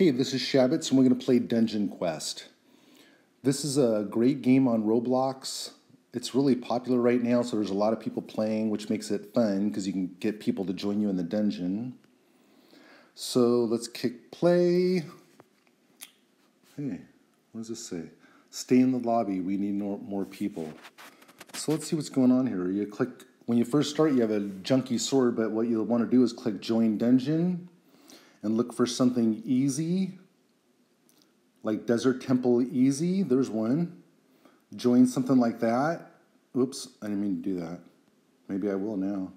Hey, this is Shabbats, and we're going to play Dungeon Quest. This is a great game on Roblox. It's really popular right now, so there's a lot of people playing, which makes it fun because you can get people to join you in the dungeon. So let's click play. Hey, what does this say? Stay in the lobby. We need more people. So let's see what's going on here. You click, when you first start, you have a junky sword, but what you'll want to do is click Join Dungeon and look for something easy, like Desert Temple Easy. There's one. Join something like that. Oops, I didn't mean to do that. Maybe I will now.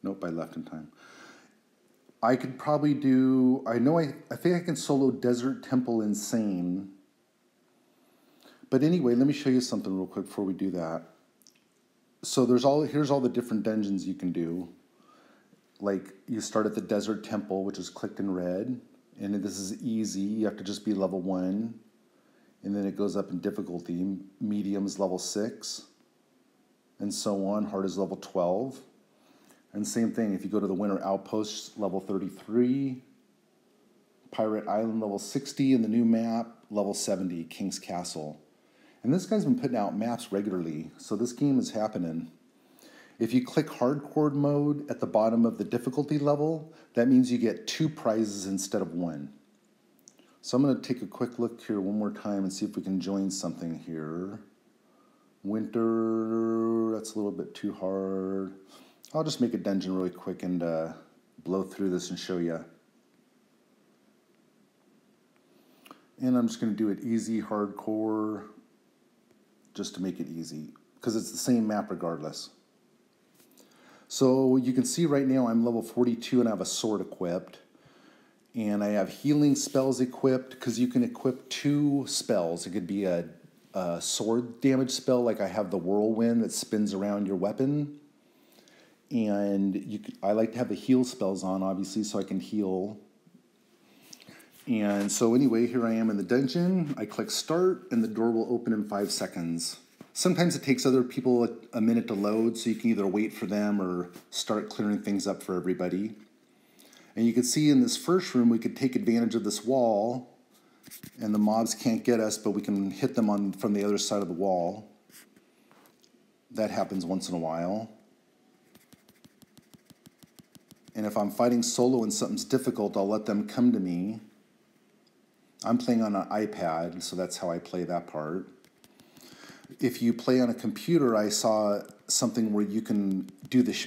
Nope, I left in time. I could probably do, I think I can solo Desert Temple Insane. But anyway, let me show you something real quick before we do that. So here's all the different dungeons you can do. Like, you start at the Desert Temple, which is clicked in red, and this is easy. You have to just be level 1, and then it goes up in difficulty. Medium is level 6, and so on. Hard is level 12. And same thing, if you go to the Winter Outpost, level 33, Pirate Island, level 60, and the new map, level 70, King's Castle. And this guy's been putting out maps regularly, so this game is happening. If you click hardcore mode at the bottom of the difficulty level, that means you get 2 prizes instead of 1. So I'm going to take a quick look here one more time and see if we can join something here. Winter, that's a little bit too hard. I'll just make a dungeon really quick and blow through this and show you. And I'm just going to do it easy, hardcore, just to make it easy, because it's the same map regardless. So you can see right now I'm level 42 and I have a sword equipped. And I have healing spells equipped because you can equip 2 spells. It could be a sword damage spell, like I have the whirlwind that spins around your weapon. And I like to have the heal spells on, obviously, so I can heal. And so anyway, here I am in the dungeon. I click start and the door will open in 5 seconds. Sometimes it takes other people a minute to load, so you can either wait for them or start clearing things up for everybody. And you can see in this first room, we could take advantage of this wall, and the mobs can't get us, but we can hit them from the other side of the wall. That happens once in a while. And if I'm fighting solo and something's difficult, I'll let them come to me. I'm playing on an iPad, so that's how I play that part. If you play on a computer, I saw something where you can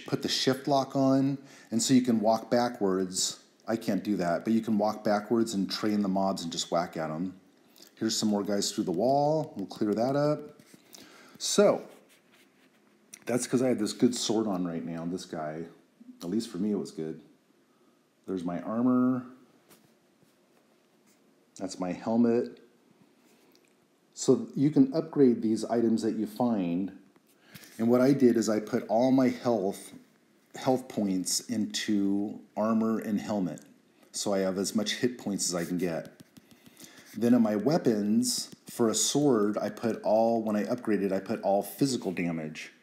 put the shift lock on, and so you can walk backwards. I can't do that, but you can walk backwards and train the mobs and just whack at them. Here's some more guys through the wall. We'll clear that up. So, that's because I had this good sword on right now. This guy, at least for me, it was good. There's my armor. That's my helmet. So you can upgrade these items that you find. And what I did is I put all my health points into armor and helmet. So I have as much hit points as I can get. Then in my weapons, for a sword, when I upgraded, I put all physical damage.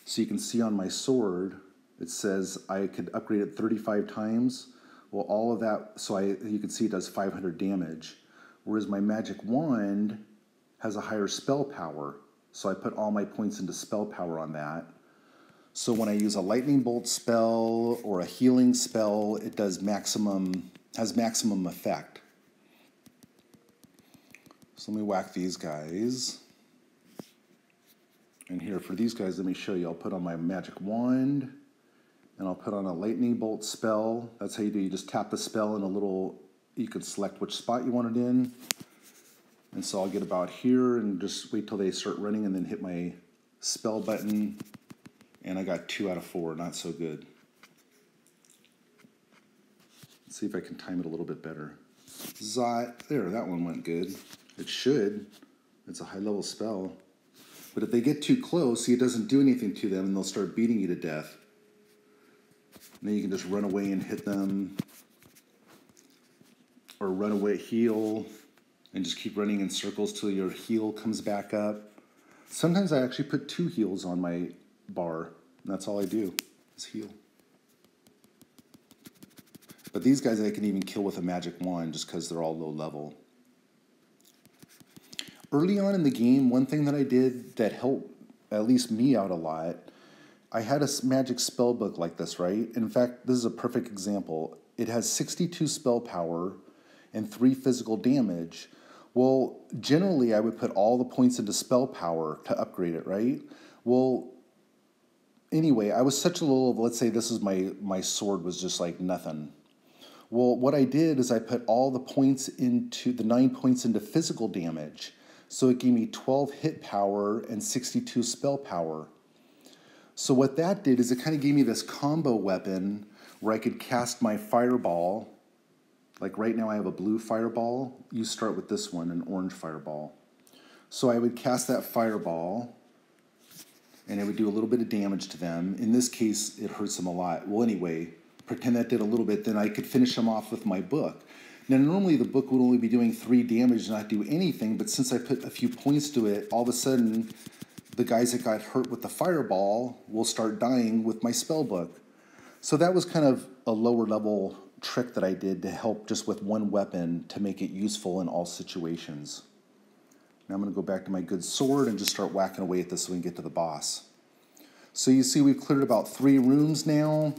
So you can see on my sword, it says I could upgrade it 35 times. Well, all of that, so you can see it does 500 damage. Whereas my magic wand has a higher spell power, so I put all my points into spell power on that. So when I use a lightning bolt spell or a healing spell, it has maximum effect. So let me whack these guys. And here for these guys, let me show you. I'll put on my magic wand, and I'll put on a lightning bolt spell. That's how you do. You just tap the spell and you can select which spot you want it in. And so I'll get about here and just wait till they start running and then hit my spell button. And I got 2 out of 4, not so good. Let's see if I can time it a little bit better. There, that one went good. It should. It's a high level spell. But if they get too close, see, it doesn't do anything to them and they'll start beating you to death. And then you can just run away and hit them. Or run away, heal. And just keep running in circles till your heal comes back up. Sometimes I actually put 2 heals on my bar. And that's all I do, is heal. But these guys I can even kill with a magic wand just because they're all low level. Early on in the game, one thing that I did that helped at least me out a lot, I had a magic spell book like this, right? In fact, this is a perfect example. It has 62 spell power and 3 physical damage. Well, generally I would put all the points into spell power to upgrade it, right? Well, anyway, I was such a little, let's say this is my sword was just like nothing. Well, what I did is I put all the points into, the 9 points into physical damage. So it gave me 12 hit power and 62 spell power. So what that did is it kind of gave me this combo weapon where I could cast my fireball. Like right now I have a blue fireball. You start with this one, an orange fireball. So I would cast that fireball and it would do a little bit of damage to them. In this case, it hurts them a lot. Well, anyway, pretend that did a little bit, then I could finish them off with my book. Now, normally the book would only be doing 3 damage and not do anything, but since I put a few points to it, all of a sudden, the guys that got hurt with the fireball will start dying with my spell book. So that was kind of a lower level trick that I did to help just with one weapon to make it useful in all situations. Now I'm going to go back to my good sword and just start whacking away at this so we can get to the boss. So you see we've cleared about 3 rooms now.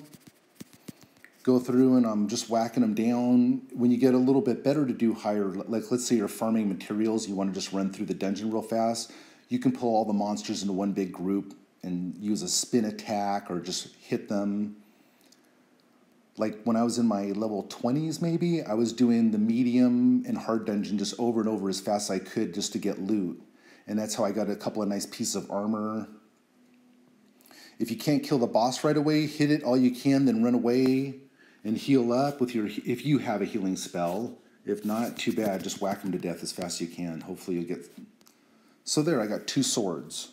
Go through and I'm just whacking them down. When you get a little bit better to do higher, like let's say you're farming materials, you want to just run through the dungeon real fast, you can pull all the monsters into one big group and use a spin attack or just hit them. Like when I was in my level 20s maybe, I was doing the medium and hard dungeon just over and over as fast as I could just to get loot. And that's how I got a couple of nice pieces of armor. If you can't kill the boss right away, hit it all you can, then run away and heal up with your, if you have a healing spell. If not, too bad, just whack them to death as fast as you can. Hopefully you'll get... So there, I got 2 swords.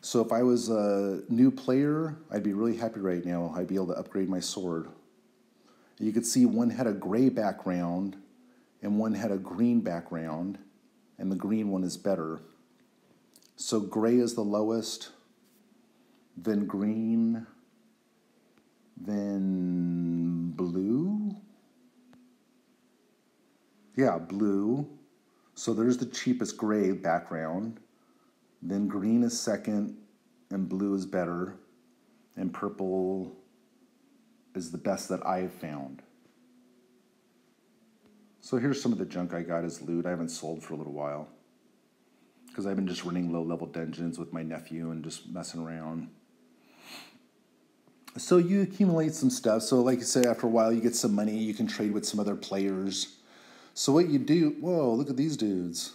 So if I was a new player, I'd be really happy right now. I'd be able to upgrade my sword. You could see one had a gray background and one had a green background, and the green one is better. So gray is the lowest, then green, then blue. Yeah, blue. So there's the cheapest gray background. Then green is second, and blue is better, and purple is the best that I've found. So here's some of the junk I got as loot. I haven't sold for a little while because I've been just running low-level dungeons with my nephew and just messing around. So you accumulate some stuff. So like I said, after a while, you get some money. You can trade with some other players. So what you do, whoa, look at these dudes.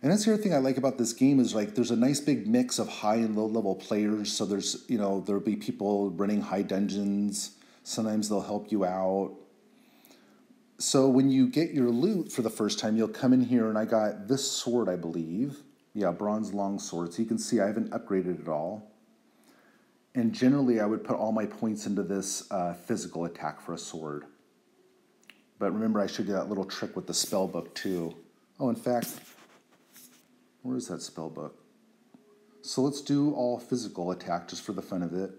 And that's the other thing I like about this game is like there's a nice big mix of high and low level players. So there's, you know, there'll be people running high dungeons. Sometimes they'll help you out. So when you get your loot for the first time, you'll come in here and I got this sword, I believe. Yeah, bronze long sword. So you can see I haven't upgraded it all. And generally, I would put all my points into this physical attack for a sword. But remember, I showed you that little trick with the spell book, too. Oh, in fact, where is that spell book? So let's do all physical attack just for the fun of it.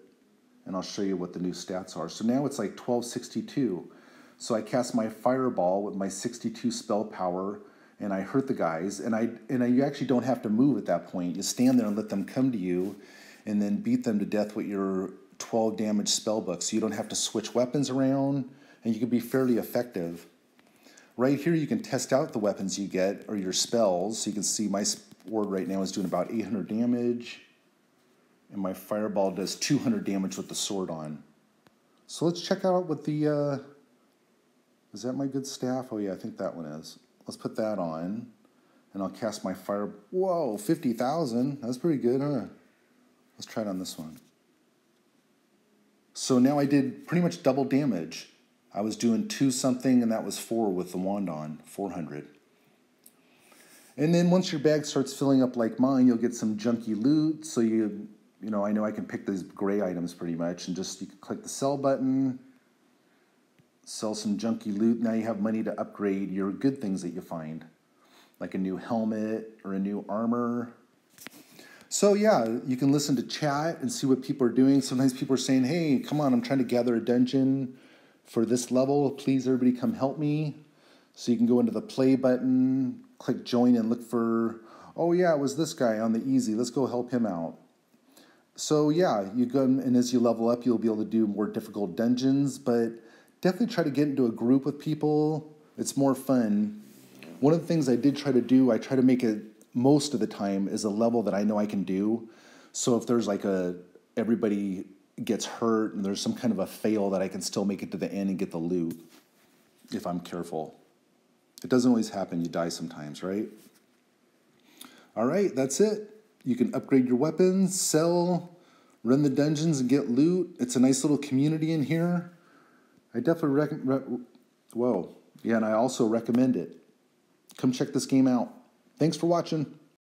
And I'll show you what the new stats are. So now it's like 1262. So I cast my fireball with my 62 spell power, and I hurt the guys. And you actually don't have to move at that point. You stand there and let them come to you, and then beat them to death with your 12 damage spell book. So you don't have to switch weapons around, and you can be fairly effective. Right here you can test out the weapons you get, or your spells. So you can see my sword right now is doing about 800 damage, and my fireball does 200 damage with the sword on. So let's check out what the, is that my good staff? Oh yeah, I think that one is. Let's put that on, and I'll cast my fire, whoa, 50,000, that's pretty good, huh? Let's try it on this one. So now I did pretty much double damage. I was doing 2 something, and that was 4 with the wand on, 400. And then once your bag starts filling up like mine, you'll get some junky loot. So you know, I know I can pick these gray items pretty much, and just you can click the sell button, sell some junky loot. Now you have money to upgrade your good things that you find, like a new helmet or a new armor. So yeah, you can listen to chat and see what people are doing. Sometimes people are saying, hey, come on, I'm trying to gather a dungeon. For this level, please everybody come help me. So you can go into the play button, click join and look for, oh yeah, it was this guy on the easy. Let's go help him out. So yeah, you go, and as you level up, you'll be able to do more difficult dungeons, but definitely try to get into a group with people. It's more fun. One of the things I did try to do, I try to make it most of the time is a level that I know I can do. So if there's like everybody gets hurt and there's some kind of a fail, that I can still make it to the end and get the loot if I'm careful. It doesn't always happen. You die sometimes, right? All right, that's it. You can upgrade your weapons, sell, run the dungeons, and get loot. It's a nice little community in here. I definitely recommend. Whoa. Yeah, and I also recommend it. Come check this game out. Thanks for watching.